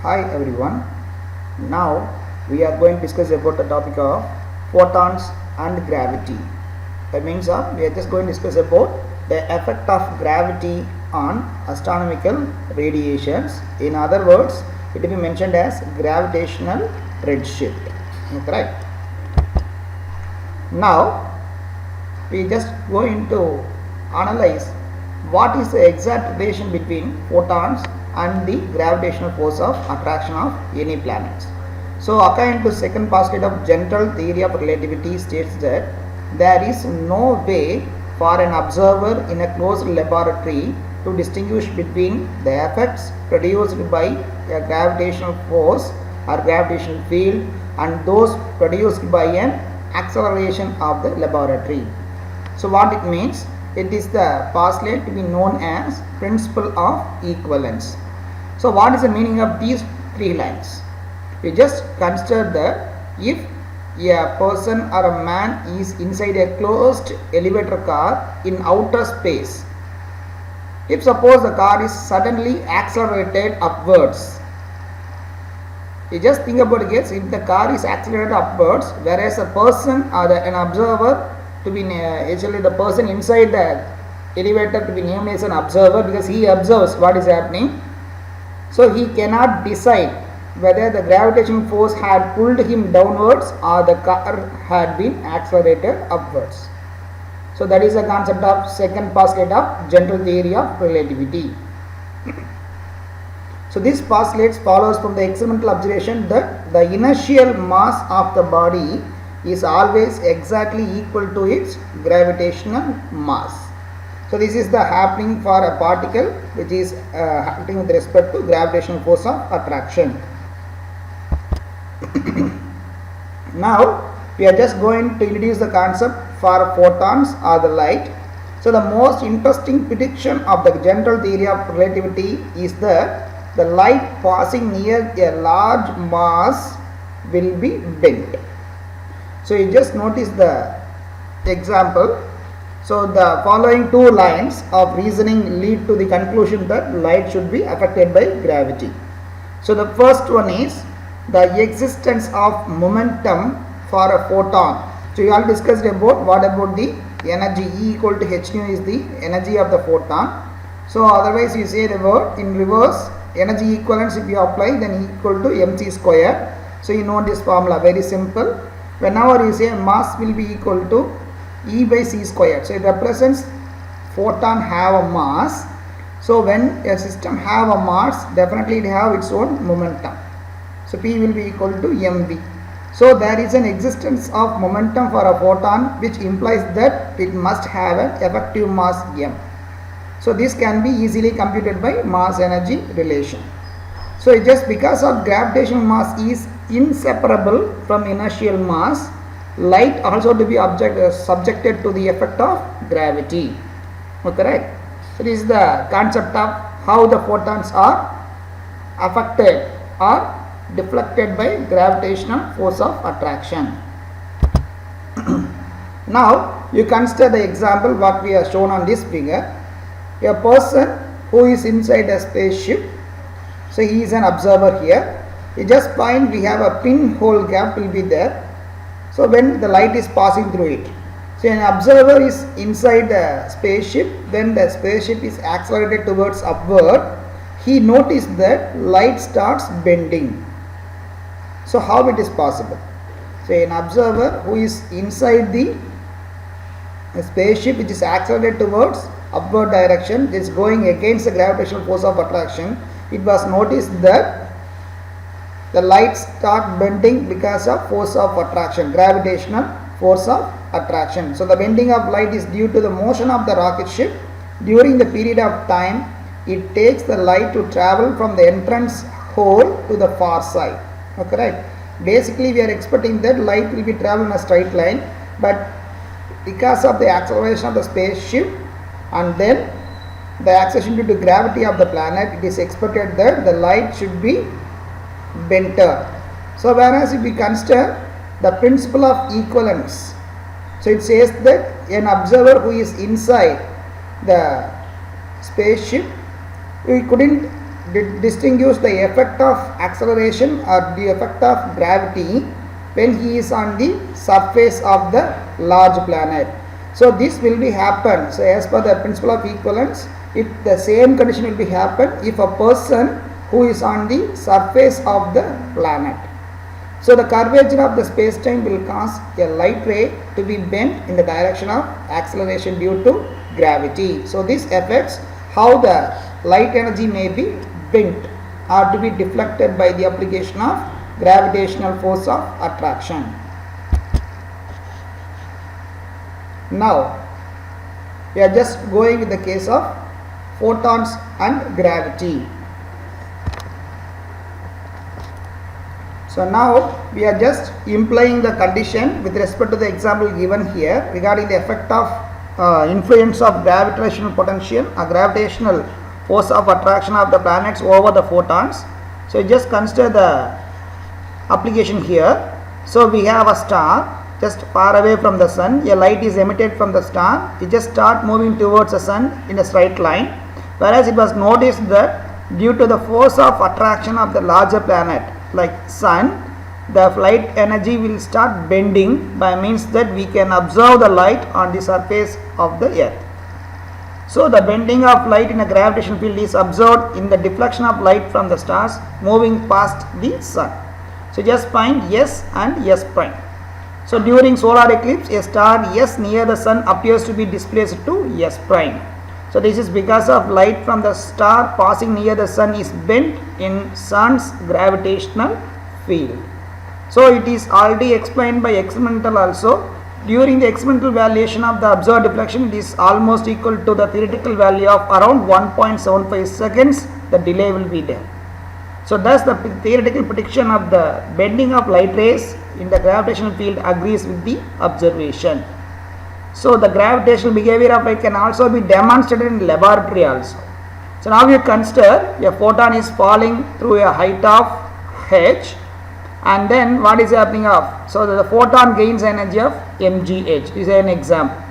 Hi everyone. Now we are going to discuss about the topic of photons and gravity. That means we are just going to discuss about the effect of gravity on astronomical radiations. In other words, it will be mentioned as gravitational redshift. Correct. Now we just going to analyze what is the exact relation between photons and the gravitational force of attraction of any planets. So according to second postulate of general theory of relativity states that there is no way for an observer in a closed laboratory to distinguish between the effects produced by a gravitational force or gravitational field and those produced by an acceleration of the laboratory. So what it means? It is the postulate to be known as principle of equivalence. So what is the meaning of these three lines? You just consider that if a person or a man is inside a closed elevator car in outer space, if suppose the car is suddenly accelerated upwards, you just think about it, if the car is accelerated upwards, whereas a person or an observer to be actually the person inside the elevator to be named as an observer because he observes what is happening. So he cannot decide whether the gravitational force had pulled him downwards or the car had been accelerated upwards. So that is the concept of second postulate of general theory of relativity. So this postulate follows from the experimental observation that the inertial mass of the body is always exactly equal to its gravitational mass. So this is the happening for a particle which is acting with respect to gravitational force of attraction. Now we are just going to introduce the concept for photons or the light. So the most interesting prediction of the general theory of relativity is that the light passing near a large mass will be bent. So you just notice the example. So the following two lines of reasoning lead to the conclusion that light should be affected by gravity. So the first one is the existence of momentum for a photon. So you all discussed about what about the energy E equal to h nu is the energy of the photon. So otherwise you say the word in reverse, energy equivalence if you apply then equal to mc square. So you know this formula, very simple. Whenever you say mass will be equal to E by c square. So it represents photon have a mass. So when a system have a mass, definitely it have its own momentum. So P will be equal to mv. So there is an existence of momentum for a photon which implies that it must have an effective mass m. So this can be easily computed by mass energy relation. So just because of gravitational mass is inseparable from inertial mass, light also to be subjected to the effect of gravity. Correct? So this is the concept of how the photons are affected or deflected by gravitational force of attraction. Now you consider the example what we have shown on this figure. A person who is inside a spaceship, so he is an observer here. You just find we have a pinhole gap will be there. So when the light is passing through it, so an observer is inside the spaceship, when the spaceship is accelerated towards upward, he noticed that light starts bending. So how it is possible? So an observer who is inside the spaceship which is accelerated towards upward direction is going against the gravitational force of attraction, it was noticed that the light start bending because of force of attraction, gravitational force of attraction. So the bending of light is due to the motion of the rocket ship. During the period of time it takes the light to travel from the entrance hole to the far side. Okay, right? Basically we are expecting that light will be traveling in a straight line, but because of the acceleration of the spaceship and then the acceleration due to gravity of the planet, it is expected that the light should be benter. So whereas if we consider the principle of equivalence, so it says that an observer who is inside the spaceship, we couldn't distinguish the effect of acceleration or the effect of gravity when he is on the surface of the large planet. So this will be happen. So as per the principle of equivalence, if the same condition will be happen if a person who is on the surface of the planet. So the curvature of the space-time will cause a light ray to be bent in the direction of acceleration due to gravity. So this affects how the light energy may be bent or to be deflected by the application of gravitational force of attraction. Now we are just going with the case of photons and gravity. So now we are just implying the condition with respect to the example given here regarding the effect of influence of gravitational potential or gravitational force of attraction of the planets over the photons. So just consider the application here. So we have a star just far away from the sun. A light is emitted from the star. It just start moving towards the sun in a straight line, whereas it was noticed that due to the force of attraction of the larger planet like sun, the light energy will start bending by means that we can observe the light on the surface of the earth. So the bending of light in a gravitational field is observed in the deflection of light from the stars moving past the sun. So just find S and S prime. So during solar eclipse, a star S near the sun appears to be displaced to S prime. So this is because of light from the star passing near the sun is bent in sun's gravitational field. So it is already explained by experimental also. During the experimental valuation of the observed deflection, it is almost equal to the theoretical value of around 1.75 seconds. The delay will be there. So thus the theoretical prediction of the bending of light rays in the gravitational field agrees with the observation. So the gravitational behavior of light can also be demonstrated in laboratory also. So now you consider a photon is falling through a height of h, and then what is happening of? So the photon gains energy of mgh. This is an example.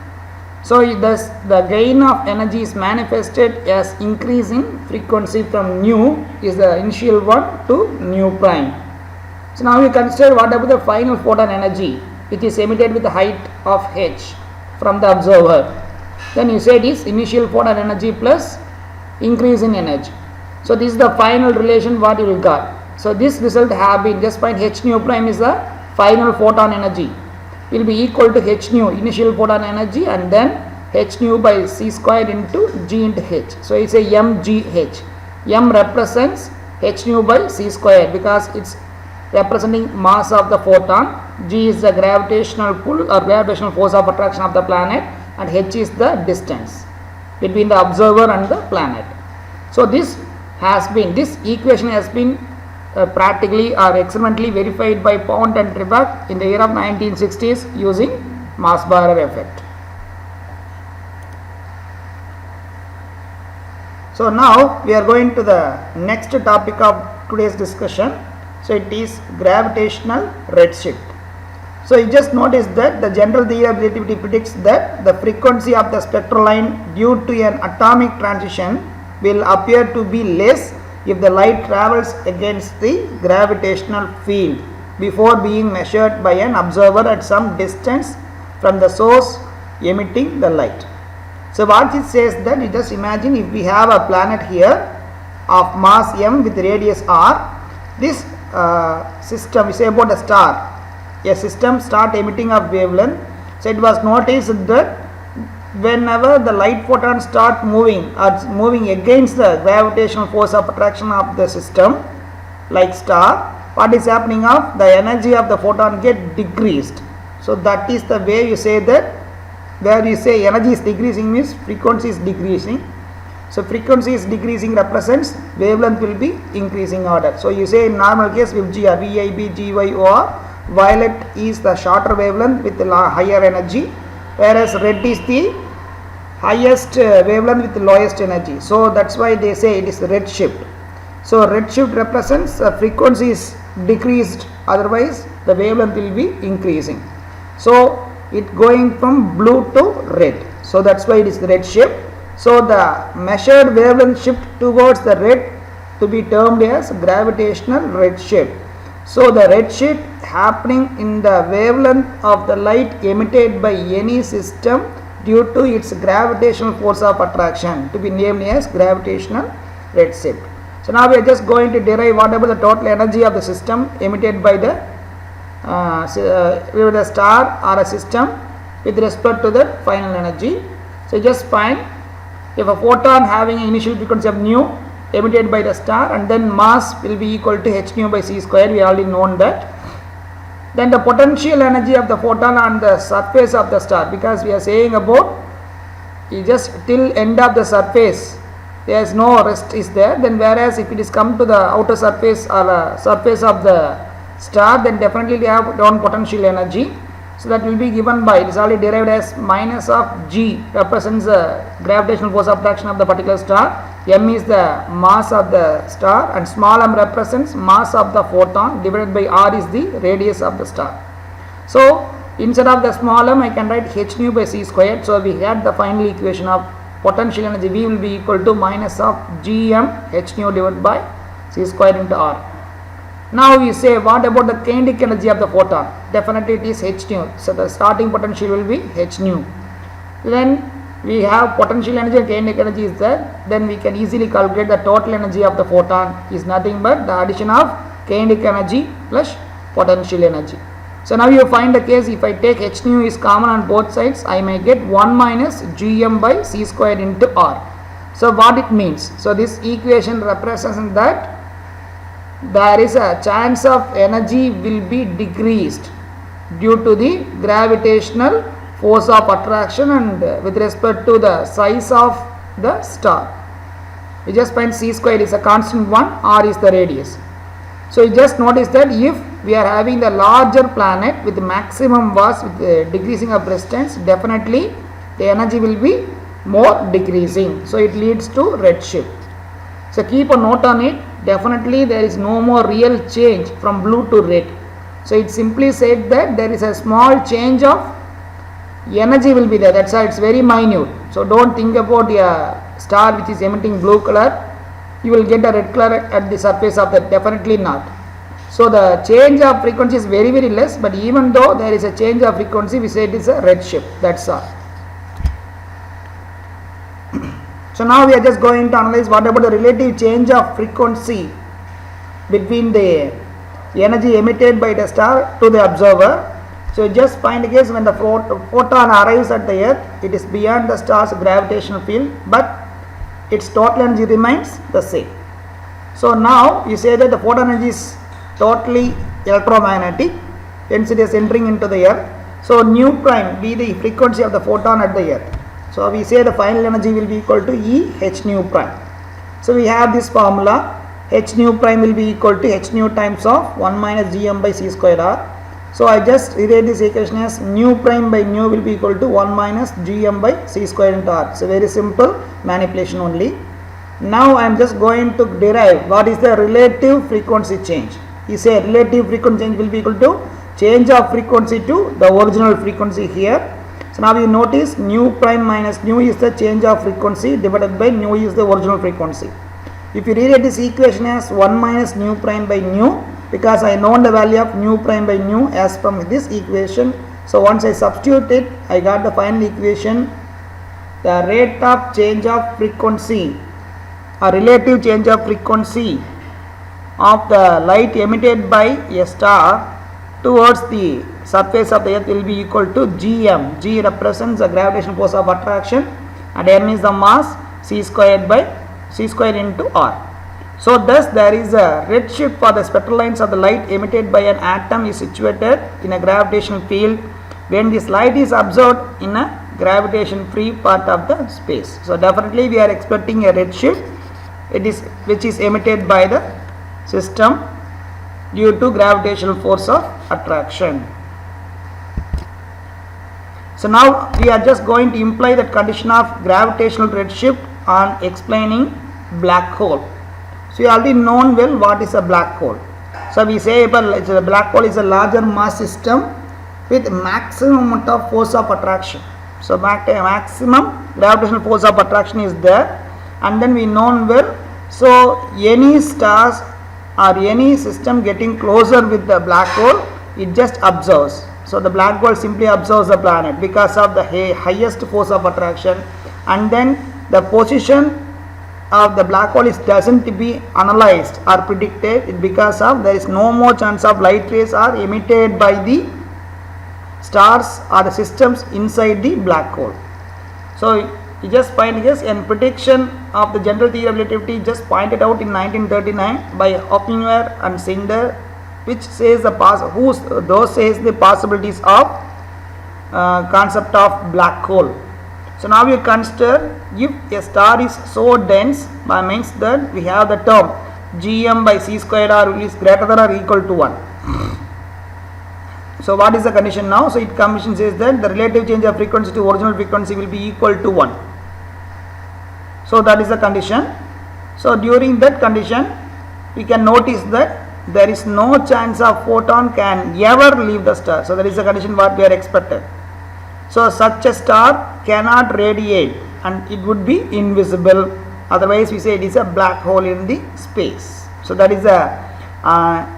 So thus the gain of energy is manifested as increase in frequency from nu is the initial one to nu prime. So now you consider what about the final photon energy which is emitted with the height of h from the observer. Then you say it is initial photon energy plus increase in energy. So this is the final relation what you will got. So this result have been, just find h nu prime is the final photon energy, will be equal to h nu initial photon energy and then h nu by c squared into g into h. So it's a mgh. M represents h nu by c squared because it's representing mass of the photon. G is the gravitational pull or gravitational force of attraction of the planet, and h is the distance between the observer and the planet. So this equation has been practically or experimentally verified by Pond and Trebek in the year of 1960s using Mass-Balmer effect. So now we are going to the next topic of today's discussion. So it is gravitational redshift. So you just notice that the general theory of relativity predicts that the frequency of the spectral line due to an atomic transition will appear to be less if the light travels against the gravitational field before being measured by an observer at some distance from the source emitting the light. So what it says that, you just imagine if we have a planet here of mass m with radius r, this system, we say about a star, a system start emitting a wavelength. So it was noticed that whenever the light photons start moving against the gravitational force of attraction of the system like star, what is happening of the energy of the photon get decreased. So that is the way you say that, where you say energy is decreasing means frequency is decreasing. So frequency is decreasing represents wavelength will be increasing order. So you say in normal case VIB, VIB, GYOR, violet is the shorter wavelength with the higher energy, whereas red is the highest wavelength with the lowest energy. So that's why they say it is red shift. So red shift represents frequency is decreased, otherwise the wavelength will be increasing. So it going from blue to red. So that's why it is red shift. So the measured wavelength shift towards the red to be termed as gravitational redshift. So the redshift happening in the wavelength of the light emitted by any system due to its gravitational force of attraction to be named as gravitational redshift. So now we are just going to derive whatever the total energy of the system emitted by the star or a system with respect to the final energy. So just find if a photon having an initial frequency of nu emitted by the star and then mass will be equal to h nu by c square, we already known that. Then the potential energy of the photon on the surface of the star, because we are saying about just till end of the surface there is no rest is there, then whereas if it is come to the outer surface or surface of the star, then definitely they have down potential energy. So that will be given by, it is already derived as minus of g represents the gravitational force of attraction of the particular star, m is the mass of the star and small m represents mass of the photon divided by r is the radius of the star. So instead of the small m I can write h nu by c squared. So we had the final equation of potential energy V will be equal to minus of gm h nu divided by c squared into r. Now we say what about the kinetic energy of the photon? Definitely it is h nu. So the starting potential will be h nu. Then we have potential energy and kinetic energy is there. Then we can easily calculate the total energy of the photon is nothing but the addition of kinetic energy plus potential energy. So now you find the case, if I take h nu is common on both sides, I may get 1 minus gm by c squared into r. So what it means? So this equation represents that there is a chance of energy will be decreased due to the gravitational force of attraction and with respect to the size of the star. We just find c squared is a constant one, r is the radius. So you just notice that if we are having the larger planet with maximum mass with the decreasing of distance, definitely the energy will be more decreasing. So it leads to redshift. So keep a note on it. Definitely there is no more real change from blue to red. So it simply said that there is a small change of energy will be there. That's why it's very minute. So don't think about a star which is emitting blue color, you will get a red color at the surface of that. Definitely not. So the change of frequency is very less, but even though there is a change of frequency, we say it is a redshift. That's all. So now we are just going to analyze what about the relative change of frequency between the energy emitted by the star to the observer. So just find a case when the photon arrives at the earth, it is beyond the star's gravitational field, but its total energy remains the same. So now you say that the photon energy is totally electromagnetic, hence it is entering into the earth. So nu prime be the frequency of the photon at the earth. So we say the final energy will be equal to E h nu prime. So we have this formula, h nu prime will be equal to h nu times of 1 minus gm by c squared r. So I just rewrite this equation as nu prime by nu will be equal to 1 minus gm by c squared into r. It's a very simple manipulation only. Now I am just going to derive what is the relative frequency change. He said relative frequency change will be equal to change of frequency to the original frequency here. So now you notice nu prime minus nu is the change of frequency divided by nu is the original frequency. If you rewrite this equation as 1 minus nu prime by nu, because I know the value of nu prime by nu as from this equation. So once I substitute it, I got the final equation. The rate of change of frequency or relative change of frequency of the light emitted by a star towards the surface of the earth will be equal to gm. G represents the gravitational force of attraction and m is the mass, c squared into r. So thus there is a redshift for the spectral lines of the light emitted by an atom is situated in a gravitational field when this light is observed in a gravitation free part of the space. So definitely we are expecting a redshift which is emitted by the system due to gravitational force of attraction. So now we are just going to imply that condition of gravitational redshift on explaining black hole. So you already known well what is a black hole. So we say a black hole is a larger mass system with maximum amount of force of attraction. So maximum gravitational force of attraction is there, and then we known well So any stars or any system getting closer with the black hole, it just observes. So the black hole simply observes the planet because of the highest force of attraction, and then the position of the black hole doesn't be analyzed or predicted because of there is no more chance of light rays are emitted by the stars or the systems inside the black hole. So you just find this, and prediction of the general theory of relativity just pointed out in 1939 by Oppenheimer and Singer, which says those says the possibilities of concept of black hole. So now you consider if a star is so dense, by means that we have the term gm by c squared r is greater than or equal to 1. So what is the condition now? So it condition says that the relative change of frequency to original frequency will be equal to 1. So that is the condition. So during that condition, we can notice that there is no chance of photon can ever leave the star. So that is the condition what we are expected. So such a star cannot radiate and it would be invisible. Otherwise we say it is a black hole in the space. So that is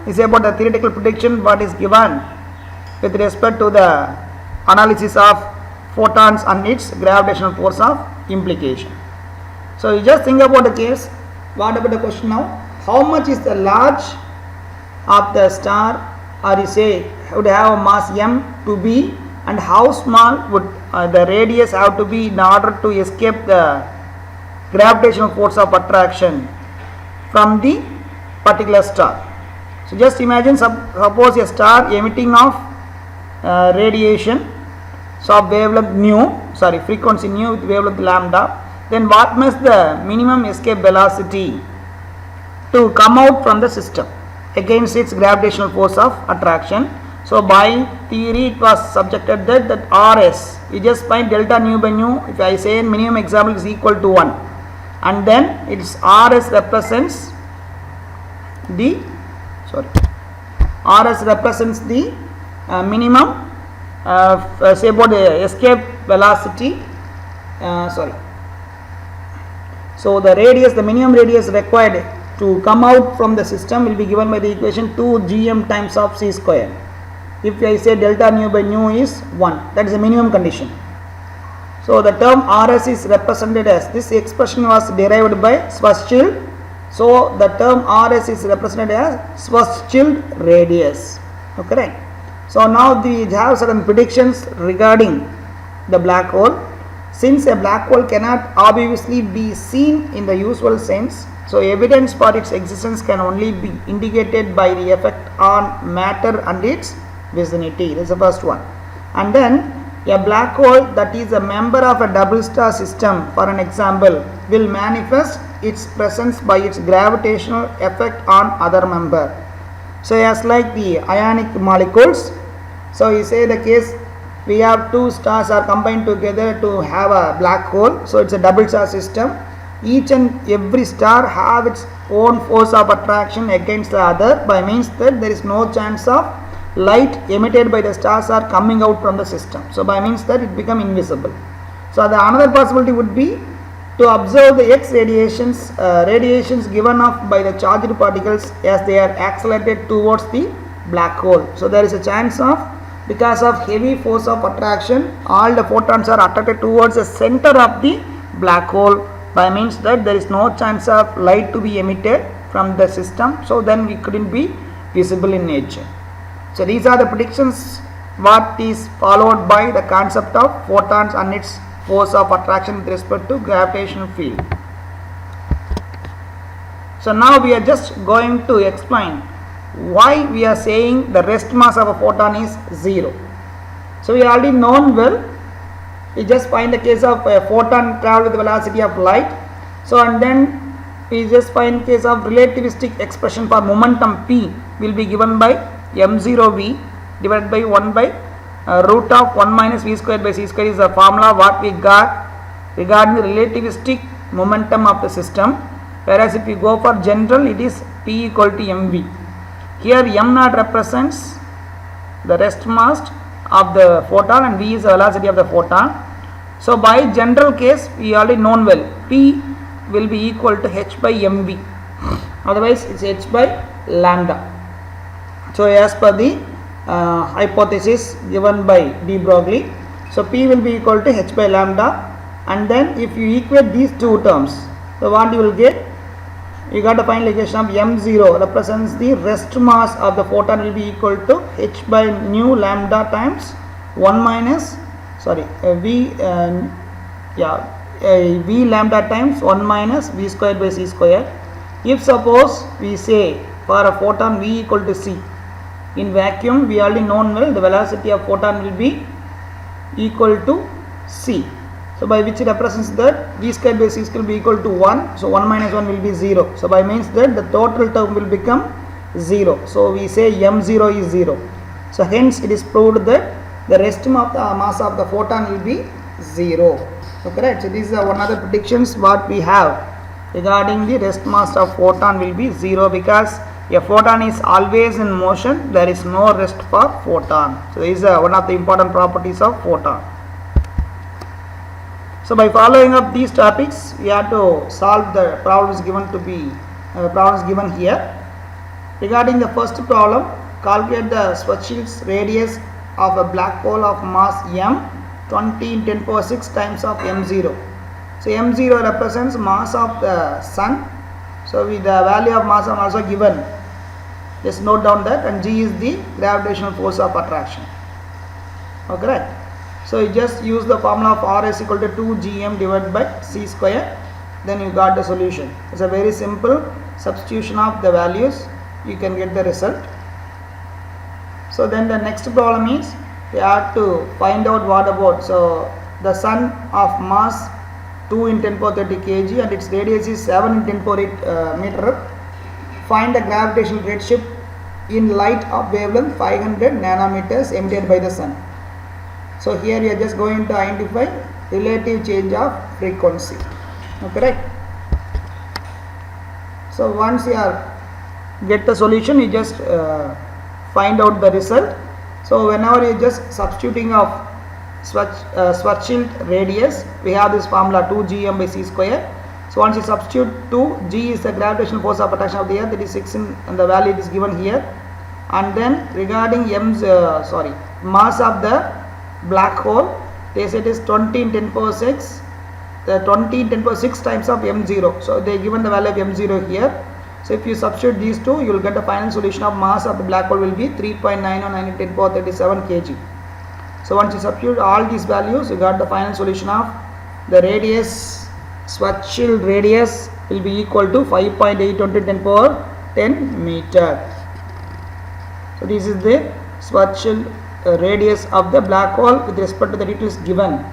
is about the theoretical prediction what is given with respect to the analysis of photons and its gravitational force of implication. So you just think about the case. What about the question now? How much is the large of the star, or you say would have a mass m to be, and how small would the radius have to be in order to escape the gravitational force of attraction from the particular star. So just imagine suppose a star emitting of radiation, so wavelength frequency nu with wavelength lambda, then what must the minimum escape velocity to come out from the system against its gravitational force of attraction. So by theory it was subjected that Rs, you just find delta nu by nu, if I say in minimum example is equal to 1, and then its Rs represents the minimum say about the escape velocity so the radius, the minimum radius required to come out from the system will be given by the equation 2 gm times of c square. If I say delta nu by nu is 1, that is the minimum condition. So the term Rs is represented as, this expression was derived by Schwarzschild. So the term Rs is represented as Schwarzschild radius. Okay. So now we have certain predictions regarding the black hole. Since a black hole cannot obviously be seen in the usual sense, so evidence for its existence can only be indicated by the effect on matter and its vicinity. This is the first one. And then a black hole that is a member of a double star system, for an example, will manifest its presence by its gravitational effect on other member. So as like the ionic molecules, so you say the case we have two stars are combined together to have a black hole, so it's a double star system. Each and every star have its own force of attraction against the other, by means that there is no chance of light emitted by the stars are coming out from the system. So by means that it become invisible. So the another possibility would be to observe the X radiations given off by the charged particles as they are accelerated towards the black hole. So there is a chance of, because of heavy force of attraction, all the photons are attracted towards the center of the black hole, by means that there is no chance of light to be emitted from the system. So then we couldn't be visible in nature. So these are the predictions what is followed by the concept of photons and its force of attraction with respect to gravitational field. So now we are just going to explain why we are saying the rest mass of a photon is 0. So we already known well, we just find the case of a photon travel with the velocity of light. So and then we just find case of relativistic expression for momentum P will be given by m0v divided by 1 by root of 1 minus v squared by c squared is the formula what we got regarding the relativistic momentum of the system, whereas if we go for general it is P equal to mv. Here m0 represents the rest mass of the photon and v is the velocity of the photon. So by general case we already known well, P will be equal to h by mv, otherwise it's h by lambda. So as per the hypothesis given by de Broglie, so P will be equal to h by lambda, and then if you equate these two terms, so what you will get, you got the final equation of m0 represents the rest mass of the photon will be equal to h by nu lambda times 1 minus v lambda times 1 minus v square by c square. If suppose we say for a photon v equal to c, in vacuum we already known well the velocity of photon will be equal to c. So by which represents that v square by c square will be equal to 1. So 1 minus 1 will be 0. So by means that the total term will become 0. So we say m0 is 0. So hence it is proved that the rest of the mass of the photon will be 0. So correct. So this is one of the predictions what we have regarding the rest mass of photon will be 0, because a photon is always in motion. There is no rest for photon. So this is one of the important properties of photon. So by following up these topics, we have to solve the problems given here. Regarding the first problem, calculate the Schwarzschild radius of a black hole of mass m 20 in 10 power 6 times of m0. So m0 represents mass of the sun. So with the value of mass are also given. Just note down that, and g is the gravitational force of attraction. Okay, right. So you just use the formula of R is equal to 2gm divided by c square, then you got the solution. It's a very simple substitution of the values, you can get the result. So then the next problem is we have to find out what about, so the sun of mass 2 in 10 power 30 kg and its radius is 7 in 10 power 8 meter. Find the gravitational redshift in light of wavelength 500 nanometers emitted by the sun. So here we are just going to identify relative change of frequency. Okay, right? So once you get the solution, you just find out the result. So whenever you just substituting of Schwarzschild radius, we have this formula 2gm by c square. So once you substitute 2, g is the gravitational force of attraction of the earth, that is 6 and the value is given here. And then regarding mass of the black hole, they said is 20 in 10 power 6, the 20 in 10 power 6 times of m0. So they given the value of m0 here. So if you substitute these two, you will get the final solution of mass of the black hole will be 3.909 in 10 power 37 kg. So once you substitute all these values, you got the final solution of the radius, Schwarzschild radius will be equal to 5.8 into 10 power 10 meter. So this is the Schwarzschild radius of the black hole with respect to the details given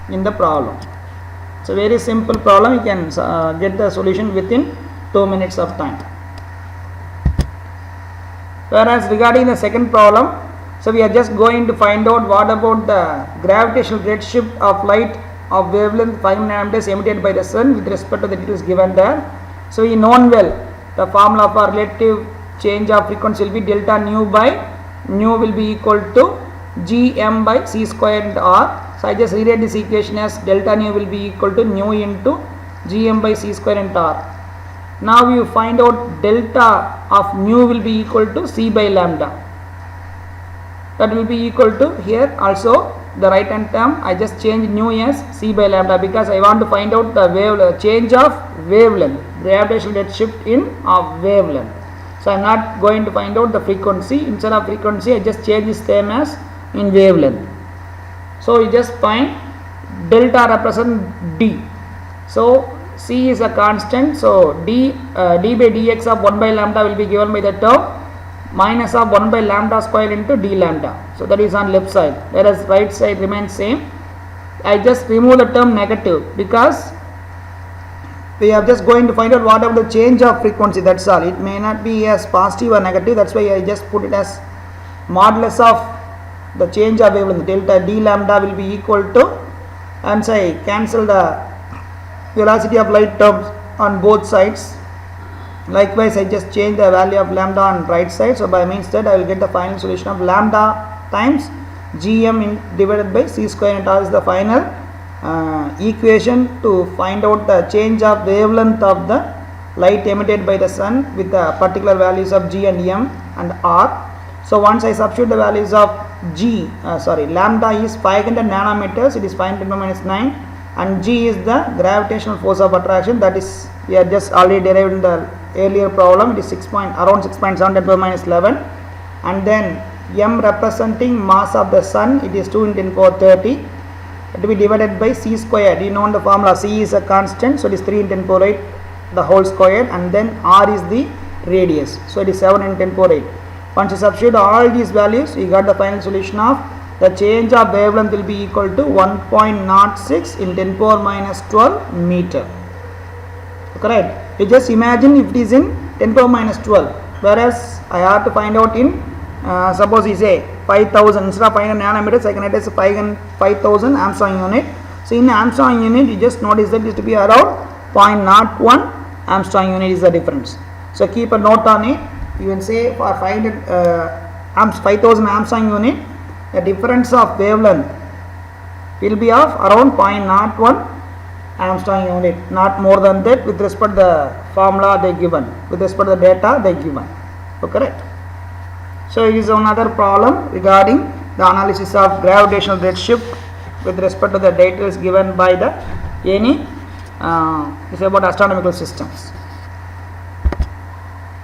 in the problem. So very simple problem, you can get the solution within 2 minutes of time. Whereas regarding the second problem, so we are just going to find out what about the gravitational redshift of light of wavelength 5 nanometers emitted by the sun with respect to the details given there. So we known well the formula for relative change of frequency will be delta nu by nu will be equal to gm by c square and r. So I just rewrite this equation as delta nu will be equal to nu into gm by c square and r. Now you find out delta of nu will be equal to c by lambda. That will be equal to here also the right hand term I just change nu as c by lambda, because I want to find out the change of wavelength, gravitational redshift in wavelength. So I am not going to find out the frequency. Instead of frequency, I just change this term as in wavelength. So you just find delta represent d. So c is a constant. So d by dx of 1 by lambda will be given by the term minus of 1 by lambda square into d lambda. So that is on left side, whereas right side remains same. I just remove the term negative because we are just going to find out whatever the change of frequency, that's all. It may not be as positive or negative, that's why I just put it as modulus of the change of wavelength, delta d lambda will be equal to, and so I cancel the velocity of light terms on both sides. Likewise I just change the value of lambda on right side, so by means that I will get the final solution of lambda times gm divided by c square, and r is the final equation to find out the change of wavelength of the light emitted by the sun with the particular values of G and M and R. So once I substitute the values of lambda is 500 nanometers, it is 5 × 10⁻⁹, and G is the gravitational force of attraction, that is we have just already derived in the earlier problem, it is around 6.7 × 10⁻11, and then M representing mass of the sun, it is 2 × 10⁻30, to be divided by C squared. You know the formula, C is a constant, so it is 3 × 10⁸ the whole square, and then R is the radius, so it is 7 × 10⁸. Once you substitute all these values, you got the final solution of the change of wavelength will be equal to 1.06 in 10⁻12 meter. Correct? You just imagine if it is in 10⁻12, whereas I have to find out in suppose you say 5000, instead of 500 nanometers I can write as 5000 Armstrong unit. So in Armstrong unit you just notice that it is to be around 0.01 Armstrong unit is the difference. So keep a note on it. You will say for 5000 Armstrong unit, the difference of wavelength will be of around 0.01 Armstrong unit, not more than that with respect to the formula they given, with respect to the data they given. So correct. So it is another problem regarding the analysis of gravitational redshift with respect to the details given by the any it's about astronomical systems.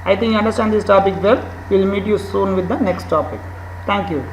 I think you understand this topic well. We will meet you soon with the next topic. Thank you.